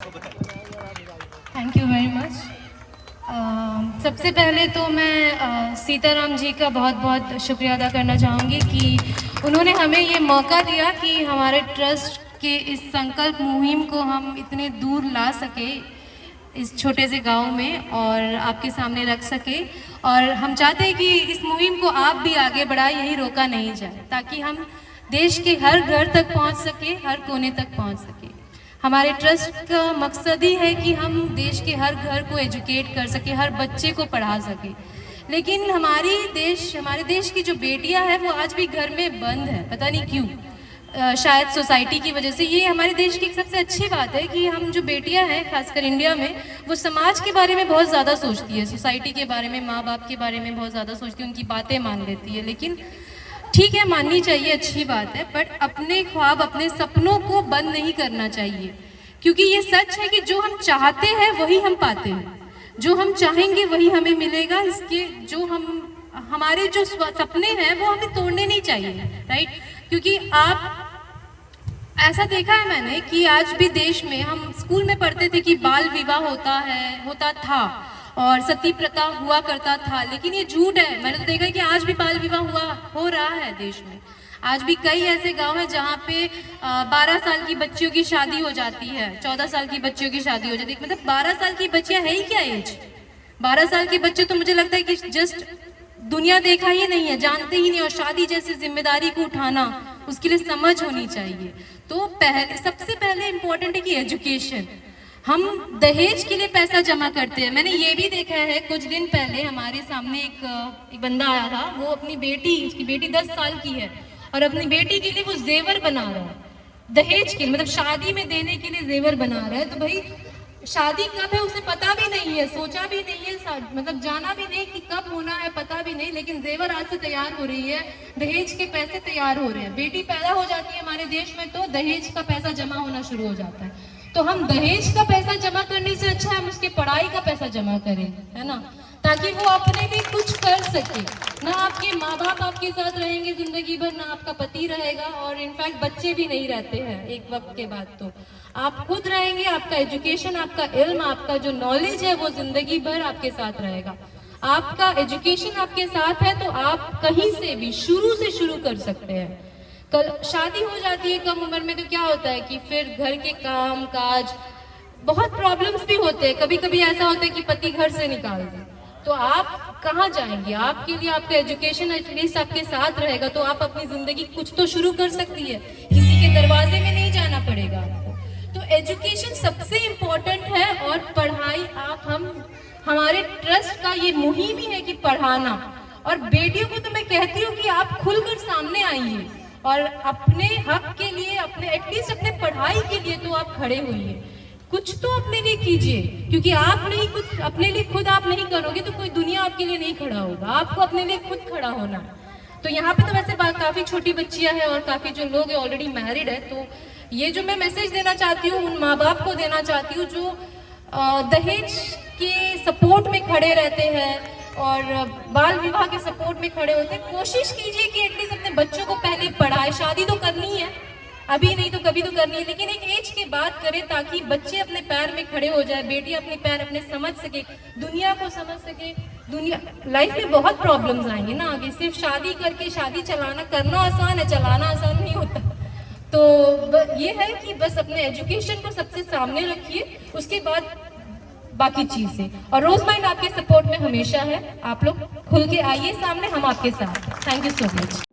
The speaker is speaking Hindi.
Thank you very much. सबसे पहले तो मैं सीताराम जी का बहुत बहुत शुक्रिया अदा करना चाहूँगी कि उन्होंने हमें ये मौका दिया कि हमारे ट्रस्ट के इस संकल्प मुहिम को हम इतने दूर ला सके इस छोटे से गांव में और आपके सामने रख सके। और हम चाहते हैं कि इस मुहिम को आप भी आगे बढ़ाएं, यही रोका नहीं जाए, ताकि हम देश के हर घर तक पहुंच सके, हर कोने तक पहुंच सके। हमारे ट्रस्ट का मकसद ही है कि हम देश के हर घर को एजुकेट कर सके, हर बच्चे को पढ़ा सके। लेकिन हमारे देश की जो बेटियां हैं वो आज भी घर में बंद है, पता नहीं क्यों, शायद सोसाइटी की वजह से। ये हमारे देश की एक सबसे अच्छी बात है कि हम जो बेटियां हैं खासकर इंडिया में, वो समाज के बारे में बहुत ज़्यादा सोचती है, सोसाइटी के बारे में, माँ बाप के बारे में बहुत ज़्यादा सोचती है, उनकी बातें मान लेती है। लेकिन ठीक है, माननी चाहिए, अच्छी बात है, बट अपने ख्वाब, अपने सपनों को बंद नहीं करना चाहिए। क्योंकि ये सच है कि जो हम चाहते हैं वही हम पाते हैं, जो हम चाहेंगे वही हमें मिलेगा। इसके जो हमारे जो सपने हैं वो हमें तोड़ने नहीं चाहिए, राइट? क्योंकि आप ऐसा देखा है मैंने कि आज भी देश में, हम स्कूल में पढ़ते थे कि बाल विवाह होता था और सती प्रथा हुआ करता था, लेकिन ये झूठ है। मैंने तो देखा है कि आज भी बाल विवाह हो रहा है देश में। आज भी कई ऐसे गांव हैं जहाँ पे 12 साल की बच्चियों की शादी हो जाती है, 14 साल की बच्चियों की शादी हो जाती है। मतलब 12 साल की बच्चियां है ही क्या एज? 12 साल के बच्चे तो मुझे लगता है कि जस्ट दुनिया देखा ही नहीं है, जानते ही नहीं। और शादी जैसी जिम्मेदारी को उठाना, उसके लिए समझ होनी चाहिए। तो सबसे पहले इम्पोर्टेंट है कि एजुकेशन। हम दहेज के लिए पैसा जमा करते हैं। मैंने ये भी देखा है, कुछ दिन पहले हमारे सामने एक बंदा आया था, वो अपनी उसकी बेटी 10 साल की है और अपनी बेटी के लिए वो जेवर बना रहा है, दहेज के, मतलब शादी में देने के लिए जेवर बना रहा है। तो भाई शादी कब है उसे पता भी नहीं है, सोचा भी नहीं है, मतलब जाना भी नहीं कि कब होना है, पता भी नहीं, लेकिन जेवर आज से तैयार हो रही है, दहेज के पैसे तैयार हो रहे हैं। बेटी पैदा हो जाती है हमारे देश में तो दहेज का पैसा जमा होना शुरू हो जाता है। तो हम दहेज का पैसा जमा करने से अच्छा हम उसके पढ़ाई का पैसा जमा करें, है ना, ताकि वो अपने लिए कुछ कर सके। ना आपके माँ बाप आपके साथ रहेंगे जिंदगी भर, ना आपका पति रहेगा, और इनफैक्ट बच्चे भी नहीं रहते हैं एक वक्त के बाद। तो आप खुद रहेंगे, आपका एजुकेशन, आपका इल्म, आपका जो नॉलेज है वो जिंदगी भर आपके साथ रहेगा। आपका एजुकेशन आपके साथ है तो आप कहीं से भी शुरू से शुरू कर सकते हैं। कल शादी हो जाती है कम उम्र में तो क्या होता है कि फिर घर के काम काज, बहुत प्रॉब्लम्स भी होते हैं। कभी कभी ऐसा होता है कि पति घर से निकाल दे, तो आप कहाँ जाएंगे? आपके लिए आपका एजुकेशन एटलीस्ट आपके साथ रहेगा तो आप अपनी जिंदगी कुछ तो शुरू कर सकती है, किसी के दरवाजे में नहीं जाना पड़ेगा आपको। तो एजुकेशन सबसे इम्पोर्टेंट है। और पढ़ाई हमारे ट्रस्ट का ये मुहिम ही है कि पढ़ाना। और बेटियों को तो मैं कहती हूँ कि आप खुलकर सामने आइए और अपने हक के लिए, अपने एटलीस्ट अपने पढ़ाई के लिए तो आप खड़े होइए, कुछ तो अपने लिए कीजिए। क्योंकि आप नहीं कुछ अपने लिए खुद आप नहीं करोगे तो कोई दुनिया आपके लिए नहीं खड़ा होगा, आपको अपने लिए खुद खड़ा होना। तो यहाँ पे तो वैसे काफ़ी छोटी बच्चियाँ हैं और काफ़ी जो लोग ऑलरेडी मैरिड है। तो ये जो मैं मैसेज देना चाहती हूँ उन माँ बाप को देना चाहती हूँ जो दहेज के सपोर्ट में खड़े रहते हैं और बाल विवाह के सपोर्ट में खड़े होते हैं। कोशिश कीजिए कि एटलीस्ट अपने बच्चों को पहले पढ़ाए। शादी तो करनी है, अभी नहीं तो कभी तो करनी है, लेकिन एक एज के बाद करें ताकि बच्चे अपने पैर में खड़े हो जाए, बेटी अपने पैर अपने समझ सके, दुनिया को समझ सके। लाइफ में बहुत प्रॉब्लम्स आएंगे ना आगे। सिर्फ शादी करके शादी करना आसान है, चलाना आसान नहीं होता। तो ये है कि बस अपने एजुकेशन को सबसे सामने रखिए, उसके बाद बाकी चीजें। और रोजमाइंड आपके सपोर्ट में हमेशा है, आप लोग खुल के आइए सामने, हम आपके साथ। Thank you so much.